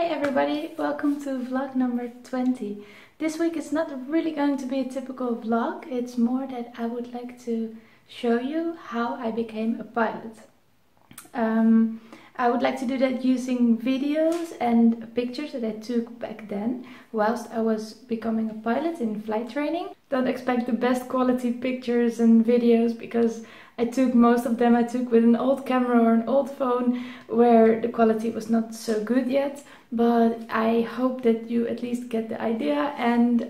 everybody, welcome to vlog number 20. This week it's not really going to be a typical vlog, it's more that I would like to show you how I became a pilot. I would like to do that using videos and pictures that I took back then whilst I was becoming a pilot in flight training. Don't expect the best quality pictures and videos because I took most of them with an old camera or an old phone where the quality was not so good yet, but I hope that you at least get the idea. And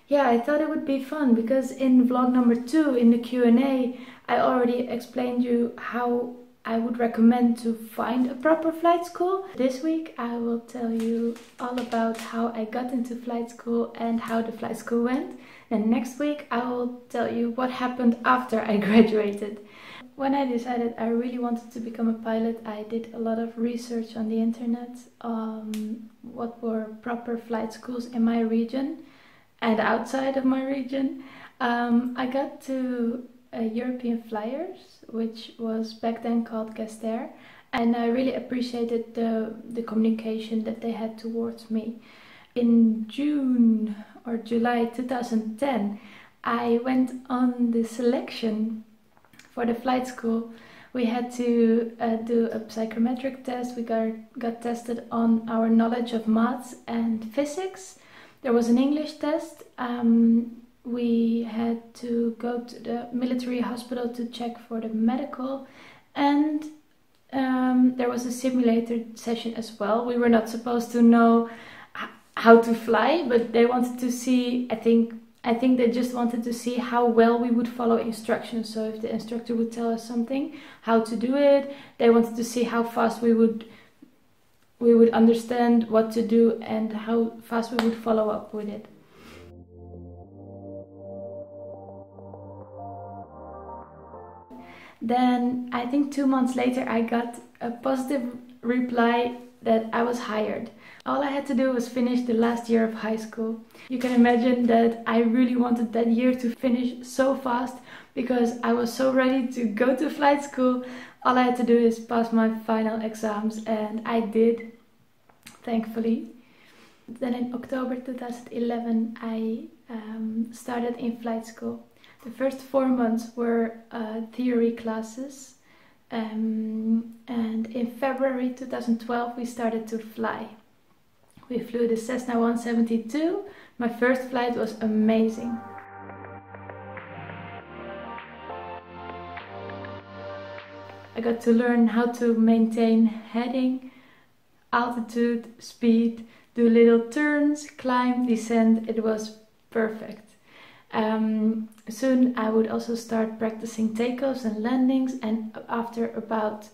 yeah, I thought it would be fun because in vlog number 2 in the Q&A I already explained you how I would recommend to find a proper flight school. This week I will tell you all about how I got into flight school and how the flight school went. And next week I will tell you what happened after I graduated. When I decided I really wanted to become a pilot, I did a lot of research on the internet on what were proper flight schools in my region and outside of my region. I got to European Flyers, which was back then called Gaster, and I really appreciated the communication that they had towards me. In June or July 2010 I went on the selection for the flight school. We had to do a psychometric test. We got tested on our knowledge of maths and physics. There was an English test. We had to go to the military hospital to check for the medical, and there was a simulator session as well. We were not supposed to know how to fly, but they wanted to see, I think they just wanted to see how well we would follow instructions. So if the instructor would tell us something, how to do it, they wanted to see how fast we would understand what to do and how fast we would follow up with it. Then I think 2 months later I got a positive reply that I was hired. All I had to do was finish the last year of high school. You can imagine that I really wanted that year to finish so fast because I was so ready to go to flight school. All I had to do is pass my final exams, and I did, thankfully. Then in October 2011 I started in flight school. The first 4 months were theory classes, and in February 2012 we started to fly. We flew the Cessna 172. My first flight was amazing. I got to learn how to maintain heading, altitude, speed, do little turns, climb, descend. It was perfect. Soon I would also start practicing takeoffs and landings, and after about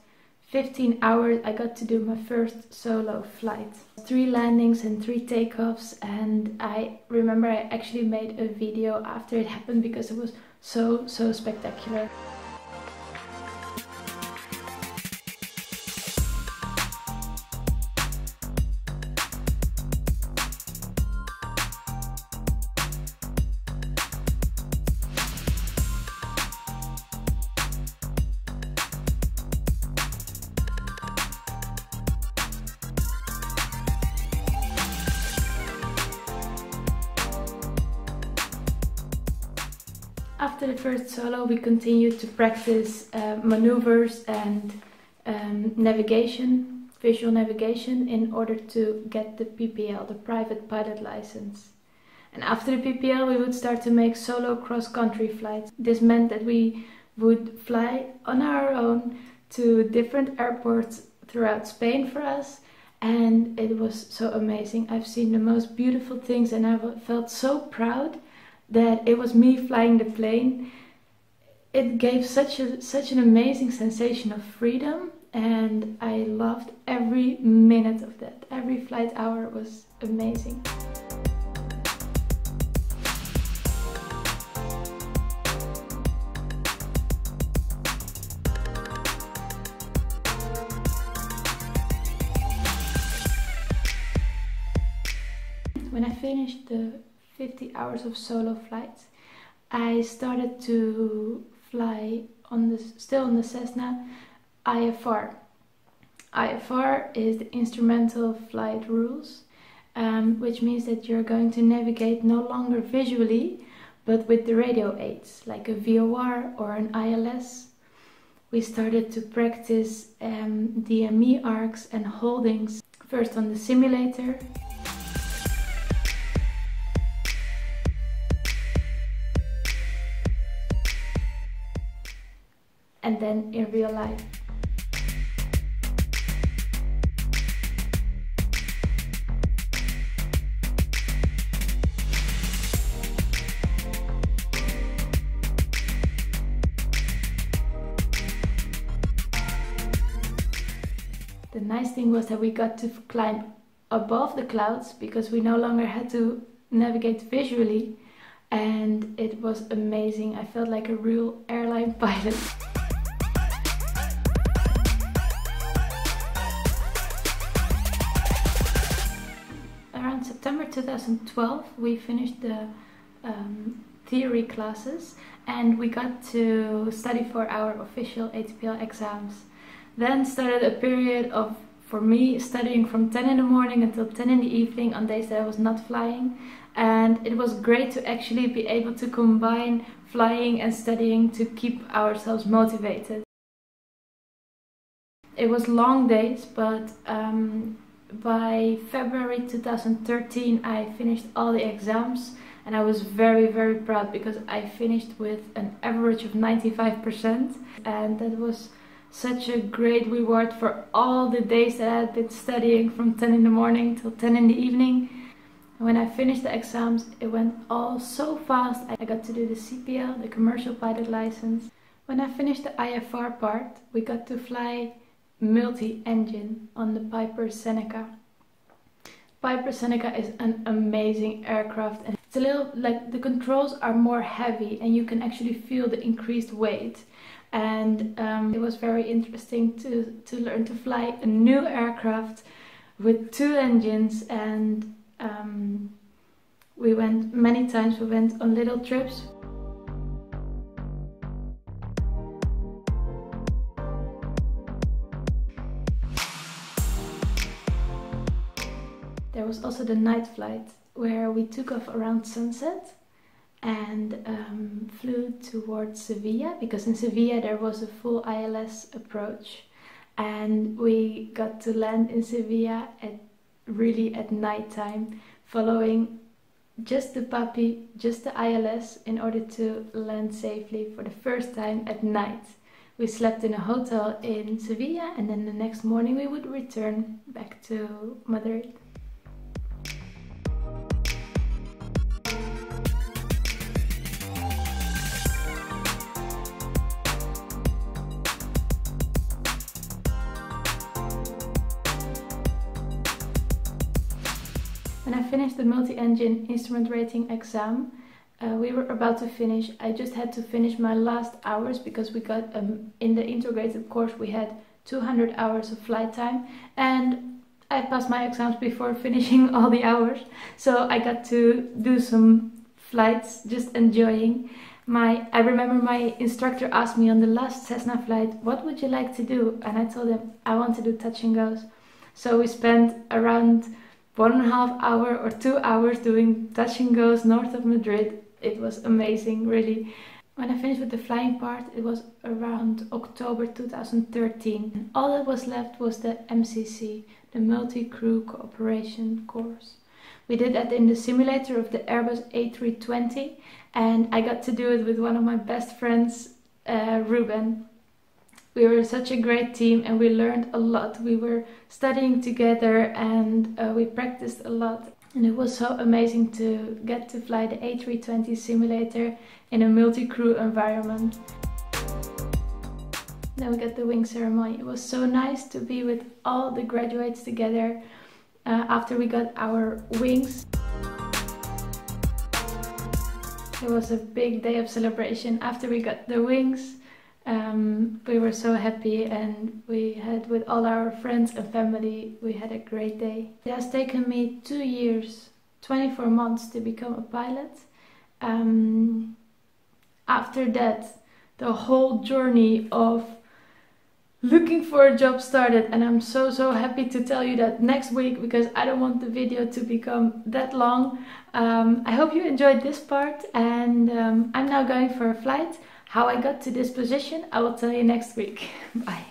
15 hours I got to do my first solo flight. 3 landings and 3 takeoffs, and I remember I actually made a video after it happened because it was so spectacular. After the first solo we continued to practice maneuvers and navigation, visual navigation, in order to get the PPL, the private pilot license. And after the PPL we would start to make solo cross-country flights. This meant that we would fly on our own to different airports throughout Spain for us, and it was so amazing. I've seen the most beautiful things and I felt so proud that it was me flying the plane. It gave such an amazing sensation of freedom, and I loved every minute of that. Every flight hour was amazing. When I finished the 50 hours of solo flights, I started to fly still on the Cessna IFR. IFR is the Instrumental Flight Rules, which means that you're going to navigate no longer visually, but with the radio aids, like a VOR or an ILS. We started to practice DME arcs and holdings, first on the simulator. And then in real life. The nice thing was that we got to climb above the clouds because we no longer had to navigate visually, and it was amazing. I felt like a real airline pilot. Around September 2012 we finished the theory classes and we got to study for our official ATPL exams. Then started a period of, for me, studying from 10 in the morning until 10 in the evening on days that I was not flying. And it was great to actually be able to combine flying and studying to keep ourselves motivated. It was long days, but by February 2013 I finished all the exams, and I was very proud because I finished with an average of 95%, and that was such a great reward for all the days that I had been studying from 10 in the morning till 10 in the evening. And when I finished the exams, it went all so fast. I got to do the CPL, the commercial pilot license. When I finished the IFR part, we got to fly multi-engine on the Piper Seneca. Piper Seneca is an amazing aircraft, and it's a little like the controls are more heavy and you can actually feel the increased weight. And it was very interesting to learn to fly a new aircraft with 2 engines, and we went many times, we went on little trips. There was also the night flight where we took off around sunset and flew towards Sevilla, because in Sevilla there was a full ILS approach, and we got to land in Sevilla at night time, following just the puppy, just the ILS, in order to land safely for the first time at night. We slept in a hotel in Sevilla, and then the next morning we would return back to Madrid. When I finished the multi-engine instrument rating exam, we were about to finish. I just had to finish my last hours because we got, in the integrated course, we had 200 hours of flight time, and I passed my exams before finishing all the hours. So I got to do some flights, just enjoying. I remember my instructor asked me on the last Cessna flight, what would you like to do? And I told him I want to do touch and goes. So we spent around 1.5 hours or 2 hours doing touch and goes north of Madrid. It was amazing, really. When I finished with the flying part, it was around October 2013. And all that was left was the MCC, the Multi-Crew Cooperation course. We did that in the simulator of the Airbus A320, and I got to do it with one of my best friends, Ruben. We were such a great team and we learned a lot. We were studying together and we practiced a lot. And it was so amazing to get to fly the A320 simulator in a multi-crew environment. Then we got the wing ceremony. It was so nice to be with all the graduates together after we got our wings. It was a big day of celebration after we got the wings. We were so happy, and we had, with all our friends and family, we had a great day. It has taken me 2 years, 24 months to become a pilot. After that, the whole journey of looking for a job started, and I'm so happy to tell you that next week, because I don't want the video to become that long. I hope you enjoyed this part, and I'm now going for a flight. How I got to this position, I will tell you next week. Bye.